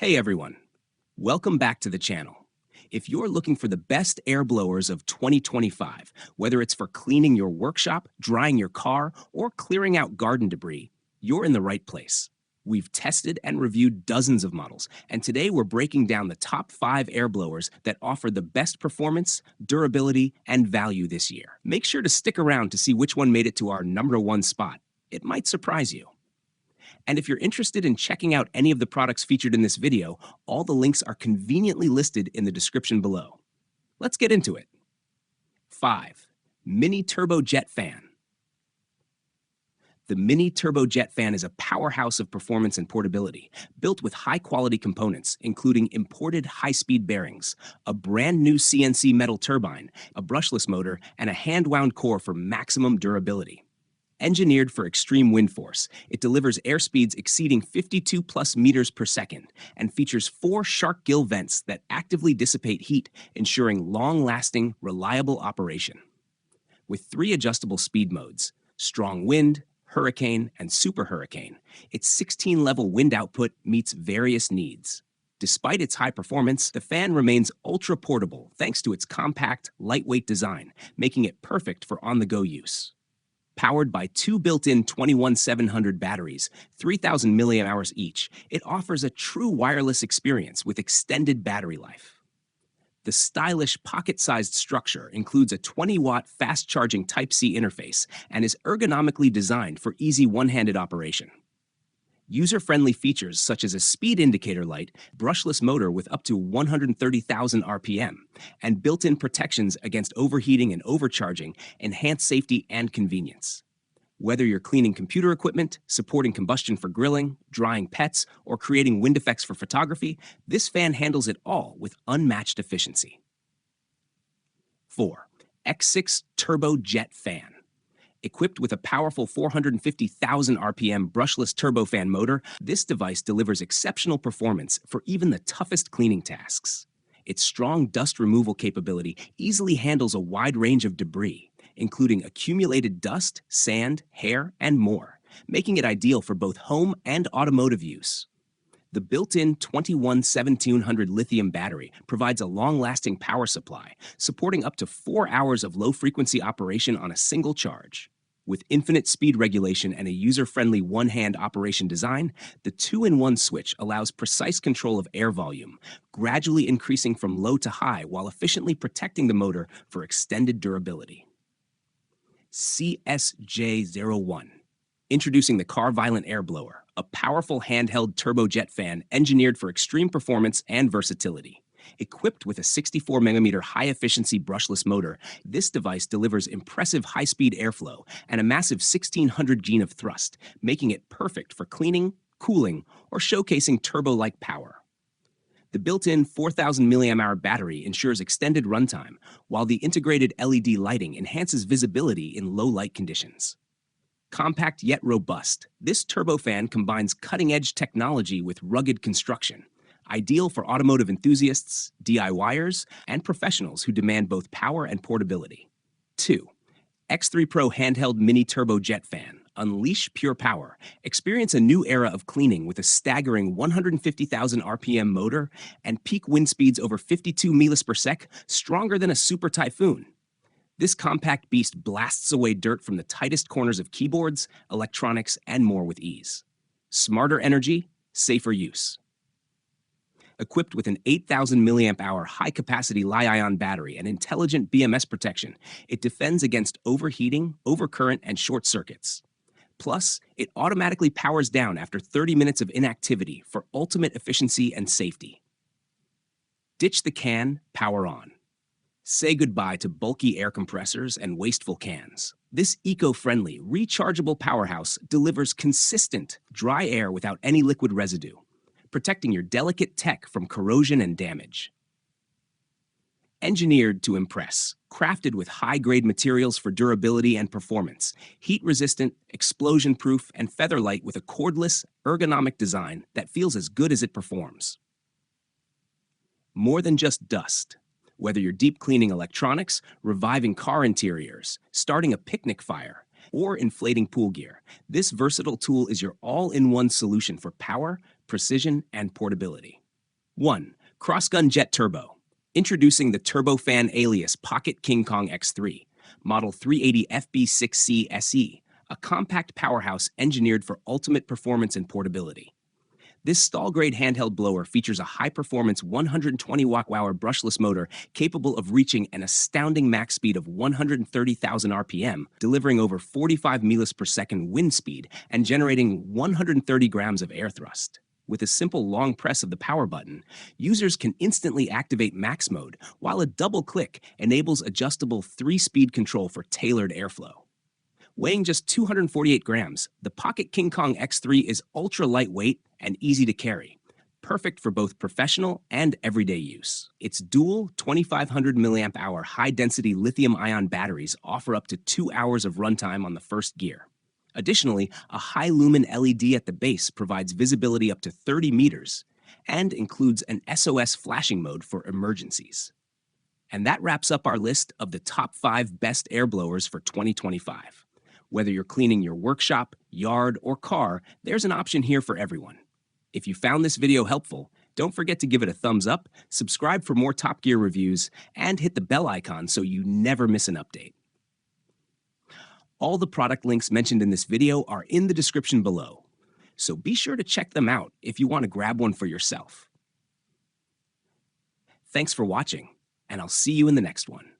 Hey everyone, welcome back to the channel. If you're looking for the best air blowers of 2025, whether it's for cleaning your workshop, drying your car, or clearing out garden debris, you're in the right place. We've tested and reviewed dozens of models, and today we're breaking down the top 5 air blowers that offer the best performance, durability, and value this year. Make sure to stick around to see which one made it to our #1 spot. It might surprise you. And if you're interested in checking out any of the products featured in this video, all the links are conveniently listed in the description below. Let's get into it. 5. Mini Turbo Jet Fan. The Mini Turbo Jet Fan is a powerhouse of performance and portability, built with high-quality components, including imported high-speed bearings, a brand-new CNC metal turbine, a brushless motor, and a hand-wound core for maximum durability. Engineered for extreme wind force, it delivers air speeds exceeding 52 plus meters per second and features 4 shark gill vents that actively dissipate heat, ensuring long-lasting, reliable operation. With 3 adjustable speed modes, strong wind, hurricane, and super hurricane, its 16-level wind output meets various needs. Despite its high performance, the fan remains ultra-portable thanks to its compact, lightweight design, making it perfect for on-the-go use. Powered by 2 built-in 21700 batteries, 3,000 mAh each, it offers a true wireless experience with extended battery life. The stylish pocket-sized structure includes a 20-watt fast-charging Type-C interface and is ergonomically designed for easy one-handed operation. User-friendly features such as a speed indicator light, brushless motor with up to 130,000 RPM, and built-in protections against overheating and overcharging enhance safety and convenience. Whether you're cleaning computer equipment, supporting combustion for grilling, drying pets, or creating wind effects for photography, this fan handles it all with unmatched efficiency. 4. X6 Turbo Jet Fan. Equipped with a powerful 450,000 RPM brushless turbofan motor, this device delivers exceptional performance for even the toughest cleaning tasks. Its strong dust removal capability easily handles a wide range of debris, including accumulated dust, sand, hair, and more, making it ideal for both home and automotive use. The built-in 21700 lithium battery provides a long-lasting power supply, supporting up to 4 hours of low-frequency operation on a single charge. With infinite speed regulation and a user-friendly one-hand operation design, the 2-in-1 switch allows precise control of air volume, gradually increasing from low to high while efficiently protecting the motor for extended durability. CSJ01. Introducing the Car-Violent Air Blower, a powerful handheld turbojet fan engineered for extreme performance and versatility. Equipped with a 64mm high-efficiency brushless motor, this device delivers impressive high-speed airflow and a massive 1600 G of thrust, making it perfect for cleaning, cooling, or showcasing turbo-like power. The built-in 4,000 mAh battery ensures extended runtime, while the integrated LED lighting enhances visibility in low-light conditions. Compact yet robust, this turbofan combines cutting-edge technology with rugged construction, ideal for automotive enthusiasts, DIYers, and professionals who demand both power and portability. 2. X3 Pro Handheld Mini Turbo Jet Fan. Unleash pure power. Experience a new era of cleaning with a staggering 150,000 RPM motor and peak wind speeds over 52 mph, stronger than a super typhoon. This compact beast blasts away dirt from the tightest corners of keyboards, electronics, and more with ease. Smarter energy, safer use. Equipped with an 8,000 mAh high-capacity Li-ion battery and intelligent BMS protection, it defends against overheating, overcurrent, and short circuits. Plus, it automatically powers down after 30 minutes of inactivity for ultimate efficiency and safety. Ditch the can, power on. Say goodbye to bulky air compressors and wasteful cans. This eco-friendly, rechargeable powerhouse delivers consistent, dry air without any liquid residue, protecting your delicate tech from corrosion and damage. Engineered to impress, crafted with high-grade materials for durability and performance, heat-resistant, explosion-proof, and feather-light with a cordless, ergonomic design that feels as good as it performs. More than just dust. Whether you're deep cleaning electronics, reviving car interiors, starting a picnic fire, or inflating pool gear, this versatile tool is your all-in-one solution for power, precision, and portability. 1. CROSSGUN Jet Turbo. Introducing the turbofan alias Pocket King Kong X3, Model 380 FB6C SE, a compact powerhouse engineered for ultimate performance and portability. This stall-grade handheld blower features a high-performance 120-watt-hour brushless motor capable of reaching an astounding max speed of 130,000 RPM, delivering over 45 miles per second wind speed and generating 130 grams of air thrust. With a simple long press of the power button, users can instantly activate max mode, while a double click enables adjustable 3-speed control for tailored airflow. Weighing just 248 grams, the Pocket King Kong X3 is ultra lightweight and easy to carry, perfect for both professional and everyday use. Its dual 2500 mAh high-density lithium-ion batteries offer up to 2 hours of runtime on the first gear. Additionally, a high-lumen LED at the base provides visibility up to 30 meters and includes an SOS flashing mode for emergencies. And that wraps up our list of the top 5 best air blowers for 2025. Whether you're cleaning your workshop, yard, or car, there's an option here for everyone. If you found this video helpful, don't forget to give it a thumbs up, subscribe for more Top Gear reviews, and hit the bell icon so you never miss an update. All the product links mentioned in this video are in the description below, so be sure to check them out if you want to grab one for yourself. Thanks for watching, and I'll see you in the next one.